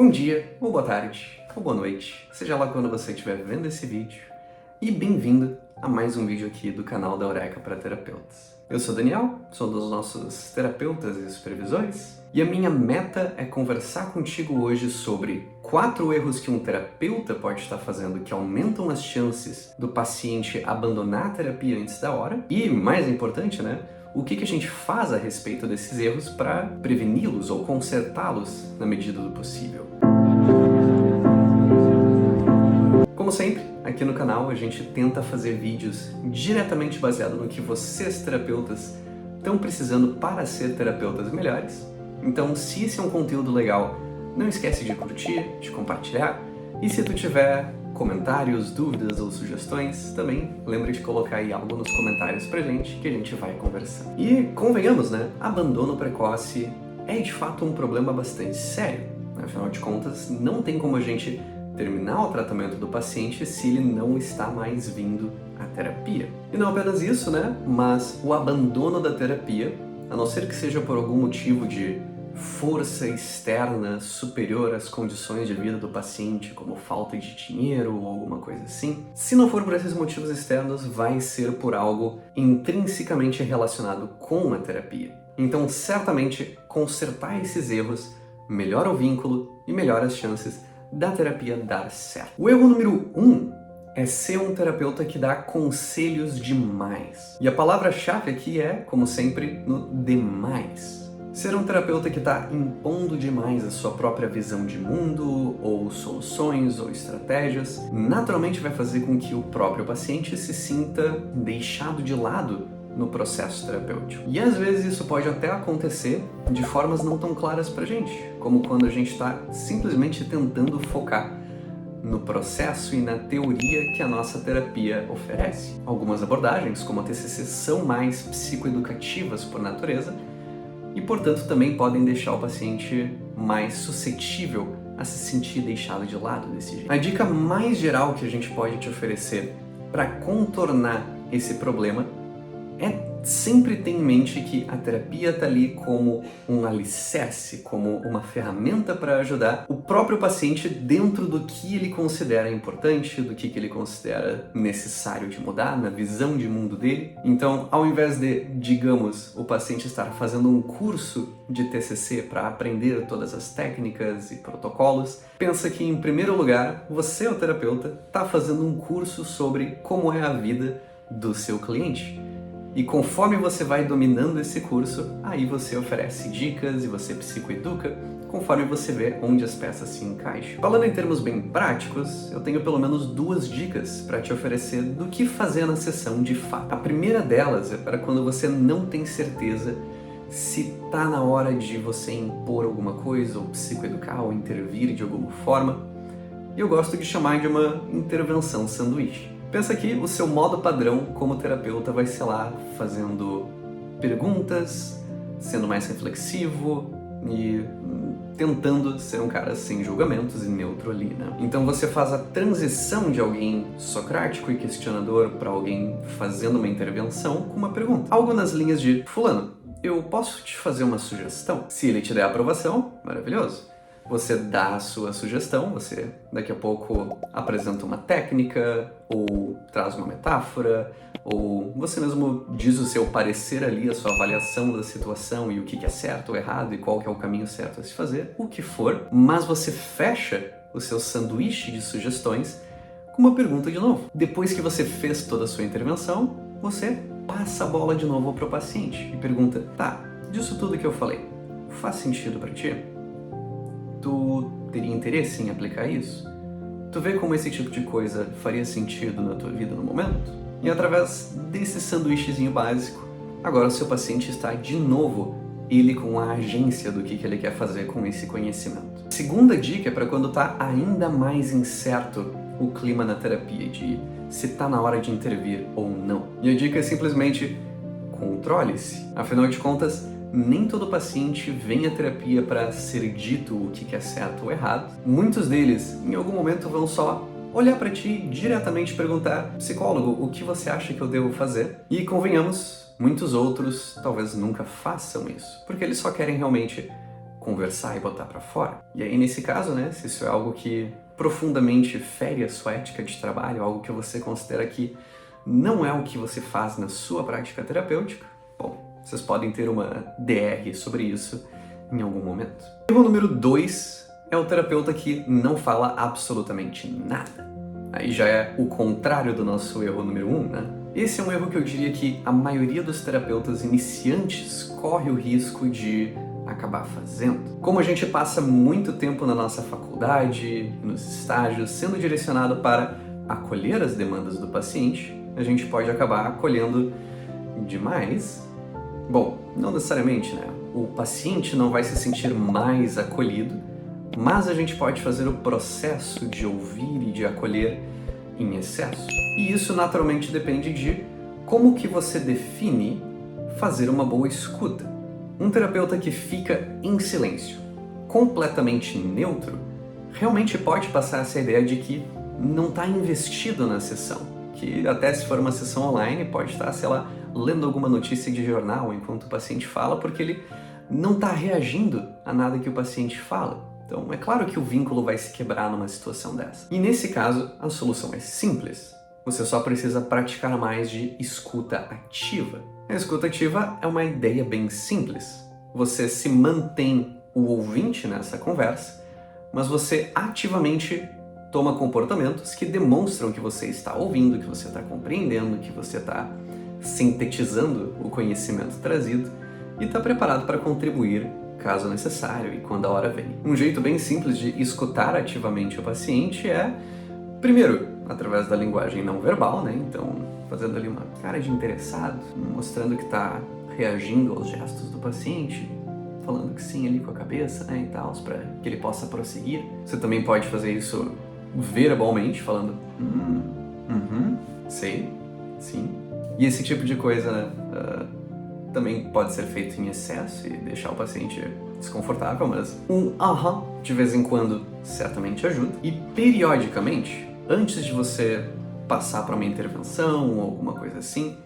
Bom dia, ou boa tarde, ou boa noite, seja lá quando você estiver vendo esse vídeo, e bem-vindo a mais um vídeo aqui do canal da Eureka para Terapeutas. Eu sou Daniel, sou um dos nossos terapeutas e supervisores, e a minha meta é conversar contigo hoje sobre 4 erros que um terapeuta pode estar fazendo que aumentam as chances do paciente abandonar a terapia antes da hora, e, mais importante, o que a gente faz a respeito desses erros para preveni-los ou consertá-los na medida do possível. Como sempre, aqui no canal a gente tenta fazer vídeos diretamente baseados no que vocês, terapeutas, estão precisando para ser terapeutas melhores. Então, se esse é um conteúdo legal, não esquece de curtir, de compartilhar. E se tu tiver comentários, dúvidas ou sugestões, também lembra de colocar aí algo nos comentários pra gente, que a gente vai conversando. E convenhamos, abandono precoce é de fato um problema bastante sério. Afinal de contas, não tem como a gente terminar o tratamento do paciente se ele não está mais vindo à terapia. E não apenas isso, mas o abandono da terapia, a não ser que seja por algum motivo de força externa superior às condições de vida do paciente, como falta de dinheiro ou alguma coisa assim, se não for por esses motivos externos, vai ser por algo intrinsecamente relacionado com a terapia. Então, certamente, consertar esses erros melhora o vínculo e melhora as chances da terapia dar certo. O erro número 1 é ser um terapeuta que dá conselhos demais. E a palavra-chave aqui é, como sempre, no demais. Ser um terapeuta que está impondo demais a sua própria visão de mundo, ou soluções, ou estratégias, naturalmente vai fazer com que o próprio paciente se sinta deixado de lado no processo terapêutico. E às vezes isso pode até acontecer de formas não tão claras pra gente, como quando a gente está simplesmente tentando focar no processo e na teoria que a nossa terapia oferece. Algumas abordagens, como a TCC, são mais psicoeducativas por natureza, e, portanto, também podem deixar o paciente mais suscetível a se sentir deixado de lado desse jeito. A dica mais geral que a gente pode te oferecer para contornar esse problema é sempre ter em mente que a terapia está ali como um alicerce, como uma ferramenta para ajudar o próprio paciente dentro do que ele considera importante, do que ele considera necessário de mudar na visão de mundo dele. Então, ao invés de, digamos, o paciente estar fazendo um curso de TCC para aprender todas as técnicas e protocolos, pensa que, em primeiro lugar, você, o terapeuta, está fazendo um curso sobre como é a vida do seu cliente. E conforme você vai dominando esse curso, aí você oferece dicas e você psicoeduca, conforme você vê onde as peças se encaixam. Falando em termos bem práticos, eu tenho pelo menos 2 dicas para te oferecer do que fazer na sessão de fato. A primeira delas é para quando você não tem certeza se tá na hora de você impor alguma coisa, ou psicoeducar, ou intervir de alguma forma. E eu gosto de chamar de uma intervenção sanduíche. Pensa que o seu modo padrão como terapeuta vai ser lá fazendo perguntas, sendo mais reflexivo e tentando ser um cara sem julgamentos e neutro ali, Então você faz a transição de alguém socrático e questionador para alguém fazendo uma intervenção com uma pergunta. Algo nas linhas de: fulano, eu posso te fazer uma sugestão? Se ele te der a aprovação, maravilhoso. Você dá a sua sugestão, você daqui a pouco apresenta uma técnica, ou traz uma metáfora, ou você mesmo diz o seu parecer ali, a sua avaliação da situação e o que é certo ou errado e qual que é o caminho certo a se fazer, o que for, mas você fecha o seu sanduíche de sugestões com uma pergunta de novo. Depois que você fez toda a sua intervenção, você passa a bola de novo para o paciente e pergunta: tá, disso tudo que eu falei, faz sentido para ti? Tu teria interesse em aplicar isso? Tu vê como esse tipo de coisa faria sentido na tua vida no momento? E através desse sanduíchezinho básico, agora o seu paciente está de novo, ele com a agência do que ele quer fazer com esse conhecimento. A segunda dica é para quando está ainda mais incerto o clima na terapia, de se está na hora de intervir ou não. E a dica é simplesmente: controle-se. Afinal de contas, nem todo paciente vem à terapia para ser dito o que é certo ou errado. Muitos deles, em algum momento, vão só olhar para ti e diretamente perguntar: psicólogo, o que você acha que eu devo fazer? E convenhamos, muitos outros talvez nunca façam isso, porque eles só querem realmente conversar e botar pra fora. E aí, nesse caso, né, se isso é algo que profundamente fere a sua ética de trabalho, algo que você considera que não é o que você faz na sua prática terapêutica, bom, vocês podem ter uma DR sobre isso em algum momento. Erro número 2 é o terapeuta que não fala absolutamente nada. Aí já é o contrário do nosso erro número 1, né? Esse é um erro que eu diria que a maioria dos terapeutas iniciantes corre o risco de acabar fazendo. Como a gente passa muito tempo na nossa faculdade, nos estágios, sendo direcionado para acolher as demandas do paciente, a gente pode acabar acolhendo demais. Bom, não necessariamente, né? O paciente não vai se sentir mais acolhido, mas a gente pode fazer o processo de ouvir e de acolher em excesso. E isso naturalmente depende de como que você define fazer uma boa escuta. Um terapeuta que fica em silêncio, completamente neutro, realmente pode passar essa ideia de que não está investido na sessão, que até se for uma sessão online pode estar, sei lá, lendo alguma notícia de jornal enquanto o paciente fala, porque ele não está reagindo a nada que o paciente fala. Então, é claro que o vínculo vai se quebrar numa situação dessa. E nesse caso, a solução é simples. Você só precisa praticar mais de escuta ativa. A escuta ativa é uma ideia bem simples. Você se mantém o ouvinte nessa conversa, mas você ativamente toma comportamentos que demonstram que você está ouvindo, que você está compreendendo, que você está sintetizando o conhecimento trazido e está preparado para contribuir caso necessário e quando a hora vem. Um jeito bem simples de escutar ativamente o paciente é, primeiro, através da linguagem não verbal, né? Então, fazendo ali uma cara de interessado, mostrando que está reagindo aos gestos do paciente, falando que sim ali com a cabeça, né, e tal, para que ele possa prosseguir. Você também pode fazer isso verbalmente, falando sei, sim. E esse tipo de coisa, né, também pode ser feito em excesso e deixar o paciente desconfortável, mas um de vez em quando certamente ajuda. E periodicamente, antes de você passar para uma intervenção ou alguma coisa assim,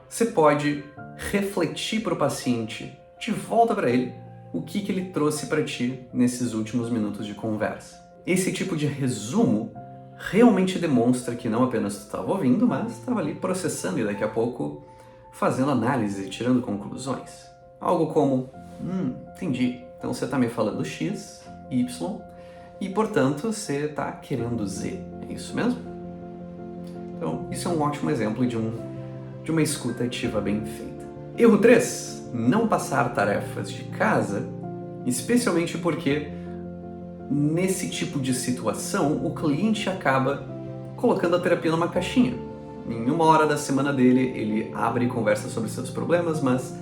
você pode refletir para o paciente, de volta para ele, o que ele trouxe para ti nesses últimos minutos de conversa. Esse tipo de resumo realmente demonstra que não apenas tu estava ouvindo, mas estava ali processando e daqui a pouco fazendo análise e tirando conclusões. Algo como, entendi, então você está me falando X, Y, e portanto você está querendo Z, é isso mesmo? Então, isso é um ótimo exemplo de uma escuta ativa bem feita. Erro 3, não passar tarefas de casa, especialmente porque nesse tipo de situação o cliente acaba colocando a terapia numa caixinha. Em uma hora da semana dele, ele abre e conversa sobre seus problemas, mas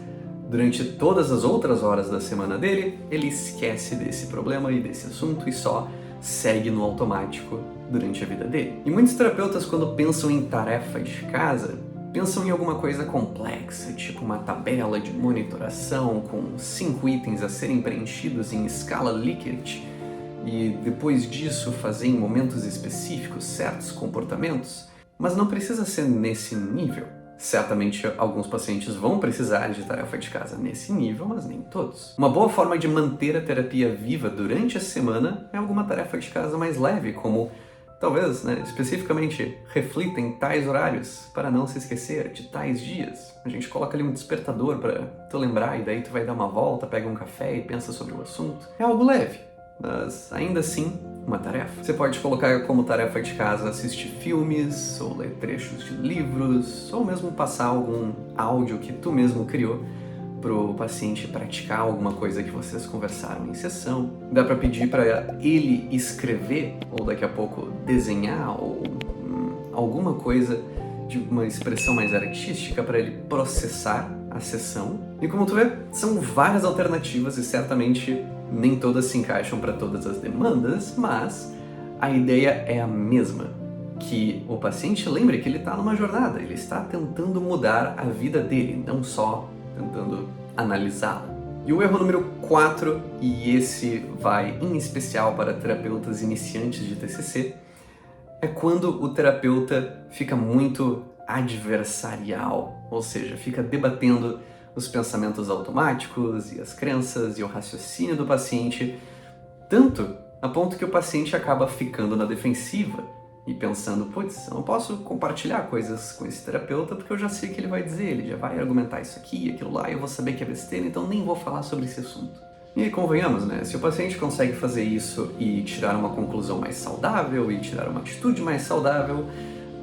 durante todas as outras horas da semana dele, ele esquece desse problema e desse assunto e só segue no automático durante a vida dele. E muitos terapeutas, quando pensam em tarefa de casa, pensam em alguma coisa complexa, tipo uma tabela de monitoração com 5 itens a serem preenchidos em escala Likert, e depois disso fazer em momentos específicos certos comportamentos. Mas não precisa ser nesse nível. Certamente alguns pacientes vão precisar de tarefa de casa nesse nível, mas nem todos. Uma boa forma de manter a terapia viva durante a semana é alguma tarefa de casa mais leve, como talvez, especificamente, reflita em tais horários para não se esquecer de tais dias. A gente coloca ali um despertador para tu lembrar e daí tu vai dar uma volta, pega um café e pensa sobre o assunto. É algo leve, mas ainda assim uma tarefa. Você pode colocar como tarefa de casa assistir filmes, ou ler trechos de livros, ou mesmo passar algum áudio que tu mesmo criou pro paciente praticar alguma coisa que vocês conversaram em sessão. Dá para pedir para ele escrever, ou daqui a pouco desenhar, ou alguma coisa de uma expressão mais artística para ele processar a sessão. E como tu vê, são várias alternativas e certamente nem todas se encaixam para todas as demandas, mas a ideia é a mesma, que o paciente lembre que ele está numa jornada, ele está tentando mudar a vida dele, não só tentando analisá-la. E o erro número 4, e esse vai em especial para terapeutas iniciantes de TCC, é quando o terapeuta fica muito adversarial, ou seja, fica debatendo os pensamentos automáticos e as crenças e o raciocínio do paciente, tanto a ponto que o paciente acaba ficando na defensiva e pensando, putz, eu não posso compartilhar coisas com esse terapeuta porque eu já sei o que ele vai dizer, ele já vai argumentar isso aqui, aquilo lá, e eu vou saber que é besteira, então nem vou falar sobre esse assunto. E convenhamos, né? Se o paciente consegue fazer isso e tirar uma conclusão mais saudável e tirar uma atitude mais saudável,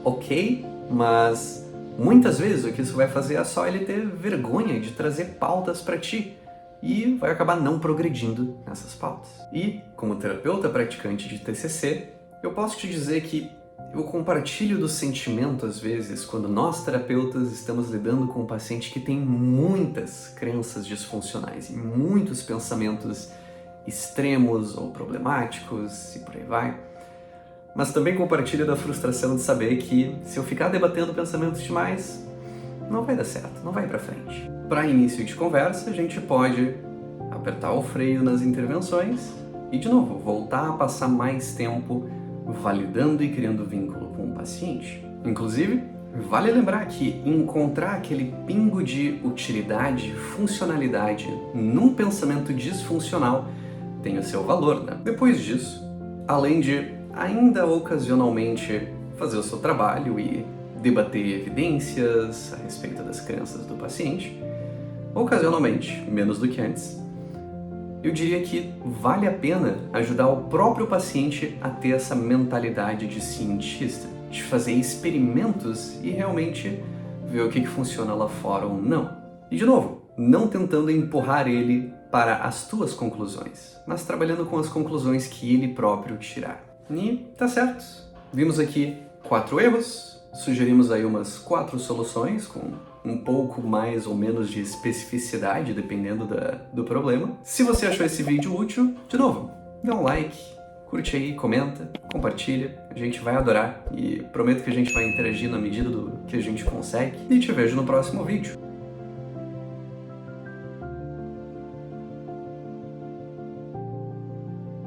ok, mas muitas vezes o que isso vai fazer é só ele ter vergonha de trazer pautas para ti e vai acabar não progredindo nessas pautas. E, como terapeuta praticante de TCC, eu posso te dizer que eu compartilho do sentimento, às vezes, quando nós, terapeutas, estamos lidando com um paciente que tem muitas crenças disfuncionais e muitos pensamentos extremos ou problemáticos e por aí vai. Mas também compartilho da frustração de saber que, se eu ficar debatendo pensamentos demais, não vai dar certo, não vai pra frente. Para início de conversa, a gente pode apertar o freio nas intervenções e, de novo, voltar a passar mais tempo validando e criando vínculo com o paciente. Inclusive, vale lembrar que encontrar aquele pingo de utilidade, funcionalidade num pensamento disfuncional tem o seu valor, né? Depois disso, além de ainda ocasionalmente fazer o seu trabalho e debater evidências a respeito das crenças do paciente, ocasionalmente, menos do que antes, eu diria que vale a pena ajudar o próprio paciente a ter essa mentalidade de cientista, de fazer experimentos e realmente ver o que funciona lá fora ou não. E de novo, não tentando empurrar ele para as tuas conclusões, mas trabalhando com as conclusões que ele próprio tirar. E tá certo. Vimos aqui 4 erros, sugerimos aí umas 4 soluções com um pouco mais ou menos de especificidade, dependendo do problema. Se você achou esse vídeo útil, de novo, dá um like, curte aí, comenta, compartilha, a gente vai adorar e prometo que a gente vai interagir na medida do que a gente consegue. E te vejo no próximo vídeo.